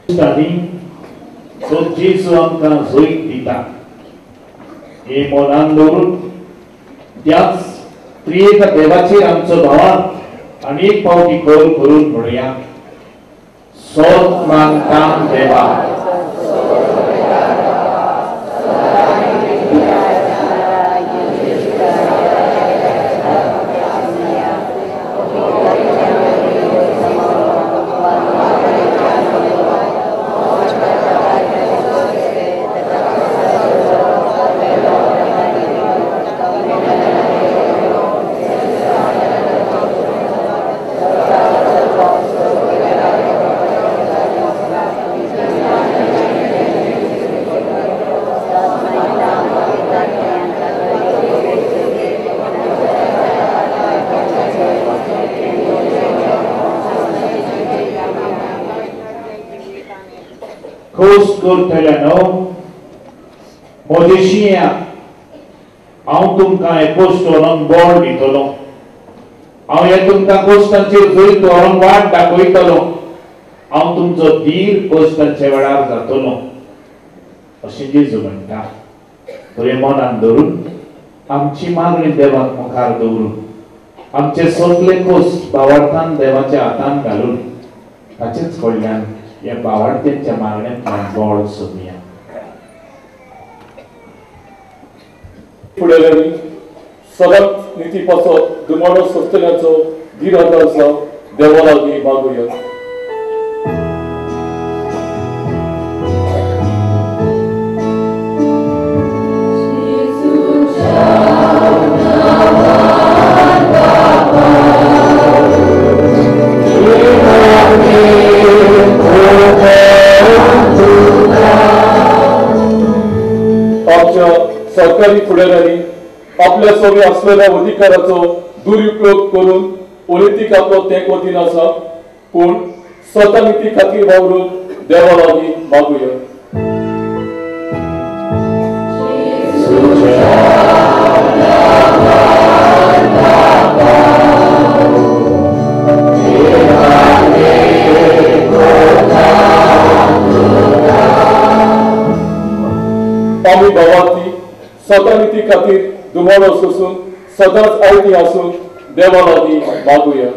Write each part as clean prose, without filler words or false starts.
तो जेजू आमकां जोईक दिता हे मनान दवरून त्याच त्रिएक देवाचेर आमचो भावान आनीक फावटी करून करून म्हणुया सोत मागता देवा खोस करतले न्हू मोदेशी हांव तुमकां हे कोस्ट व्हरोन बोड दितलो हांव हे तुमकां कोस्टाचेर जोईत व्हरोन वाट दाखयतलो हांव तुमचो धीर कोस्टाच्या वेळार जातलो अशें जेजू म्हणटा तुवें मनान धरून आमची मागणी देवाक मुखार दवरून आमचे सगळे कोस्ट भावार्थान देवाच्या हातान घालून ताचेच कडल्यान या भावार्थ्यांच्या मागण्यांतल्यान बोड सोदुया फुडेल्यांनी सदांच निती पासत दुमाडो सोंसतल्यांचो धीर आदार आसा देवा लागीं मागुया सरकारी फुडाऱ्यांनी आपल्या सगळ्या असलेल्या अधिकाराचो दुरुपयोग करून पॉलिटीक आपलो तेंको दिन आसा पूण स्वता निती खातीर वावरून देवा लागीं मागुया आमी भावार्थी स्वता निती खातीर दुमाडो सोसून सदांच आयती आसून देवा लागीं मागुया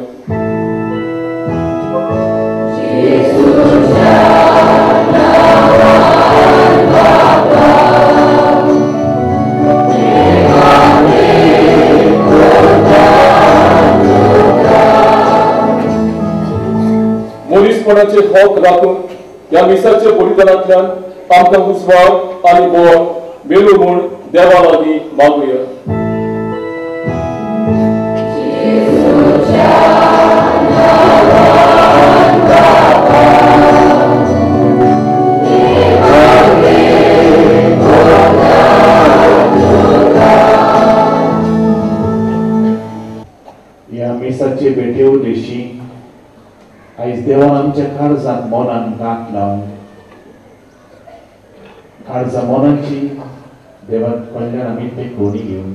मनीसपणाचे हक राखून ह्या मिसाच्या बलिदानांतल्यान आमकां उजवाड आनी बोड मेलू म्हूण देवा लागीं मागुया ह्या मिसाचे भेटे उद्देशी आयज देवान आमच्या काळजांत मनान गांठ लावन काळजा मनाची देवाक कडल्यान आमी ते कोणी घेवन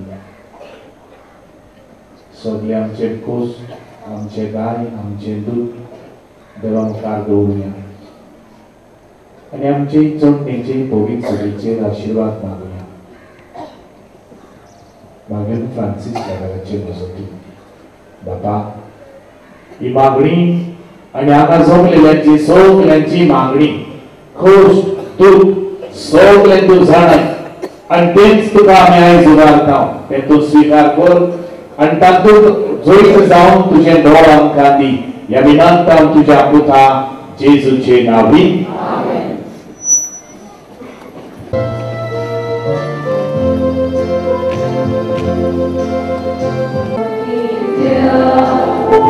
सगळे आमचे कोस्ट आमचे गाय आमचे दूध देवा मुखार दवरुया आनी आमचे चडणेचे पवित्र सभेचेर आशिर्वाद मागुया मागीर फ्रांसीस जागाराचेर बसोती बापा ही मागणी आनी हांगा जमलेल्यांची सगल्यांची मागणी खोस्ट दूध सगळे तूं जाणाय आनी तेच तुका आमी आयज उबारता ते तूं स्विकार कर आनी तातूंत जोईत जावन तुजें दोळ आमकां दी ह्या विनंती हांव तुज्या पुता जेजूचे नांवान आमेन Yeah.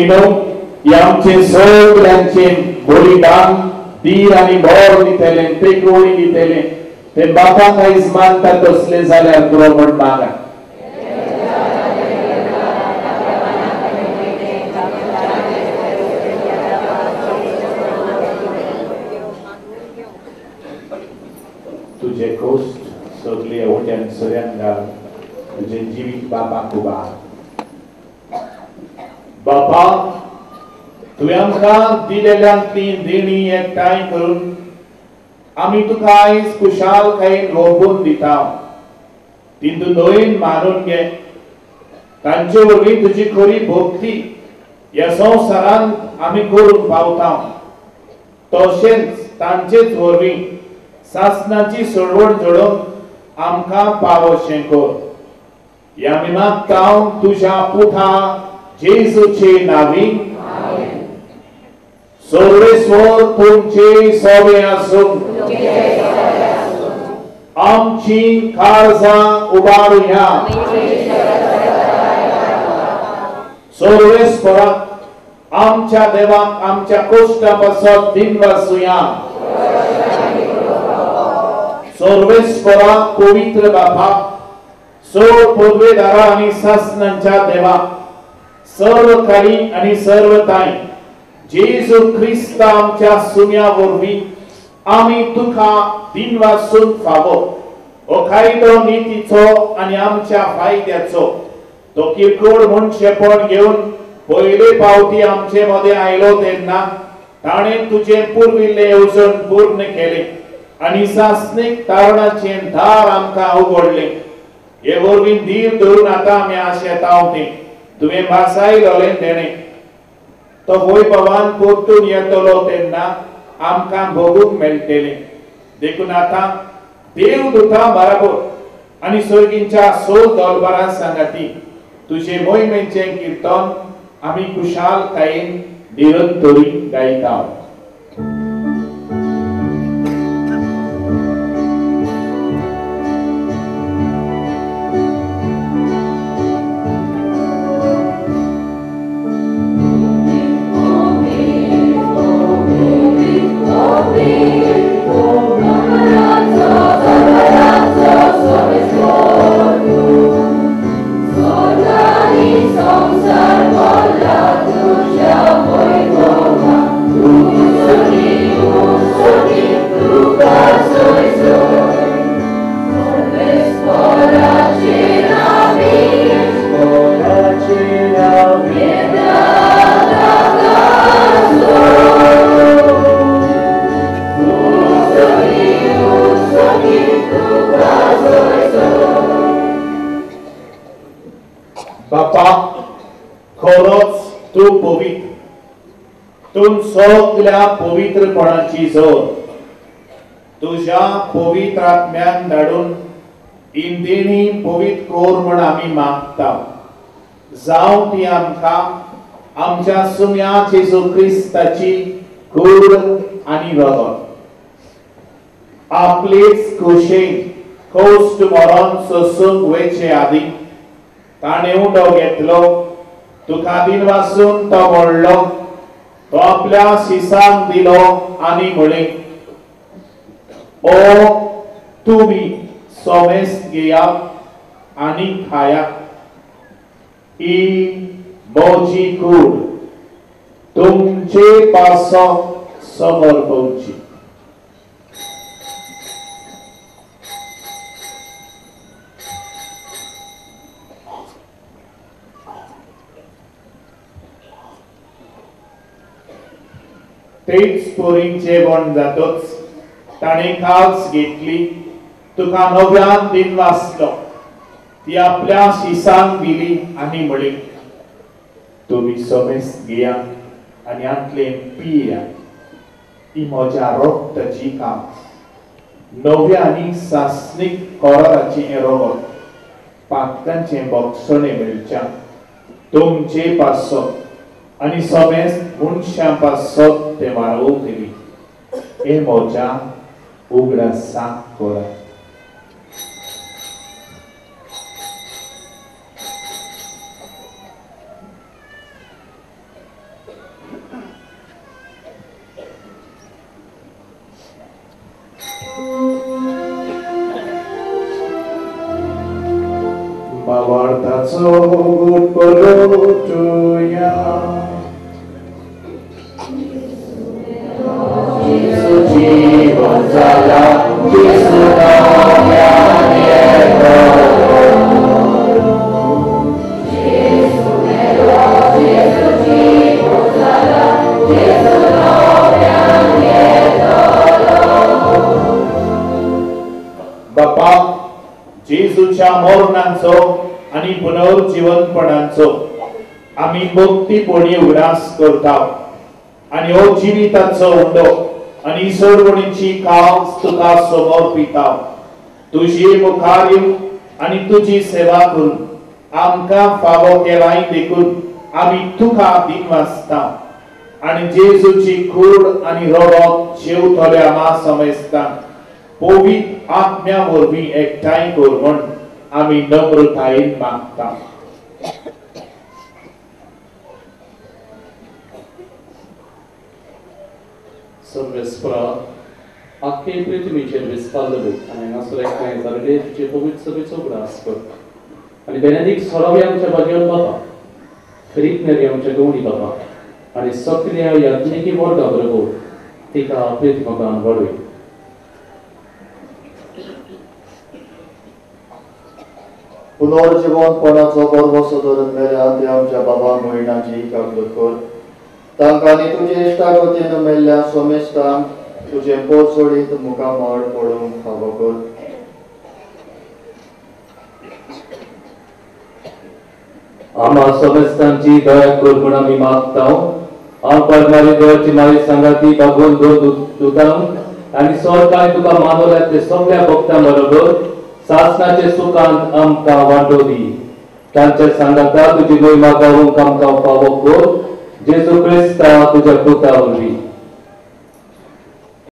न्हू हे आमचे सगळ्यांचे बलिदान दीर आनी बोर दितले तेकोळी दितले ते बापाक आयज मानता तसले जाल्यार पुरो म्हण मागा तुझे कोस्ट सगळे ओट्यान सऱ्यान घाल तुझे जिवीत बापाक उबार बापा तुवें आमकां दिलेल्यांतली देणी एकठांय करून आमी तुका आयज कुशालकायेन भोगून दिता तितून नोयन मारून घे तांचे वरवीं तुजी खरी भोक्ती ह्या संवसारांत आमी करूंक पावता तशेंच तांचेच वरवीं सासणाची सोडवण जोडोवन आमकां पावोशें कर ह्या आमी मागता तुज्या पुता जेजूचे नांवीं सर्वेस्वर तुमचे सोबे आसूं आमची काळजां उबारुया सर्वेस्वराक आमच्या देवाक आमच्या कोश्टा पासत दिन वासुया सर्वेस्वराक पवित्र बापाक सोड पदवेदारा आनी सासणांच्या देवाक सर्व काळी आनी सर्व ताई जेजू ख्रिस्त आमच्या सुम्या वरवीं आमी तुका दिन वासून फावो हो कायदो नितीचो आनी आमच्या फायद्याचो तो किरकोळ मनशेपण घेवन पयले पावटी आमचे मदें आयलो तेन्ना ताणें तुजें पुर्विल्लें येवजण पूर्ण केलें आनी सासणीक तारणाचें दार आमकां उगडलें हे वरवीं धीर धरून आतां आमी आशेता तुवें भासायलोलें तेणें तो वैभवान परतून येतलो तेन्ना आमकां भोगूंक मेळटलें देखून आतां देवदूतां बराबर आनी सर्गींच्या सोल दरबारां सांगाती तुजे मोहिमेचें किर्तन आमी कुशालकायेन निरंतरी गायता सगळ्या पवित्रपणाची जोर तुझ्या पवित्र आत्म्यान धाडून इंदेणी पवित्र कोर म्हण आमी मागता जावं ती आमकां आमच्या सुम्या जेजू क्रिस्ताची कूड आनी रगत आपलेच कुशेन कोस्ट मरण सोसूंक वयचे आदी ताणें उंडो घेतलो तुका दिन वासून तो मोडलो तो आपल्या शिसांक दिलो आनी म्हळें ओ तुमी सोमेस घेयात आनी खायात ही म्हजी कूड तुमचे पासो समर्पवची तेच पोरींचे बण जातोच ताणें काल्स घेतली तुका नव्यान दिन वाचलो ती आपल्या शिसांक दिली आनी म्हळी तुमी सोमेस घेया आनी आतलें पिया ही म्हज्या रक्ताची काम नव्या आनी सासणीक कोराची रगत पातकांचें भक्षणे मेळच्या तुमचे पासो आनी सोमेस मनशां पासत ते वारोवक दिली हे म्हज्या उगडा सांग कोरा Bawartaco porotuja. Jesu żywot zala, Jesu nowia niebo. Jesu żywot zala, Jesu nowia niebo. Bapa, जेजूच्या मरणाचो आणि पुनर्जीवनपणाचो आम्ही भक्तीपोणी उगडास करता आणि हो जिविताचो उंडो आणि इसवणीची कास तुका समर्पिता. तुझी मुखारी आणि तुझी सेवा करून आमकां फावो केलाय देखून आम्ही तुका दिनवासता आणि जेजूची खूड आणि रगत जेवतल्या मा समेस्ता पवित्र आत्म्या वरवीं एकठांय कर म्हण आमी नम्रतायेन मागता. सर्वेस्परा आख्खे पृथ्वीचेर विस्तारलेले आनी हांगासर एकठांय जाल्ले तुजे पवित्र सभेचो उगडास कर आनी बेनेडिक्ट सरावे आमच्या बागेवन बाबा, खरीत नेरी आमच्या गवणी बाबा आनी सक्रिय यात्निकी वर्गा बरोबर तिका पृथ्वीकान वाडय. पुनर्जीवनपणाचो पर्व सदरून मेल्या ते आमच्या बाबा मयणाची कागद कर. तांकां आनी तुजे इश्टागतीन मेल्ल्या सोमेस्तांक तुजे पोरसोडीत मुखामळ पडूंक फावो कर. आम्हा सोमेस्तांची दया कर म्हूण आमी मागता. हांव परमारी देवाची मारी सांगाती बागोवन दुदांक आनी स्वर्गांत तुका मानवल्या ते सगळ्या भक्तां बरोबर सासणाचे सुखांत आमकां वांटो दी. तांच्या सांगाता तुजी महिमा गावूंक आमकां फावो कर. जेजू क्रिस्ता तुज्या पुता वरवीं.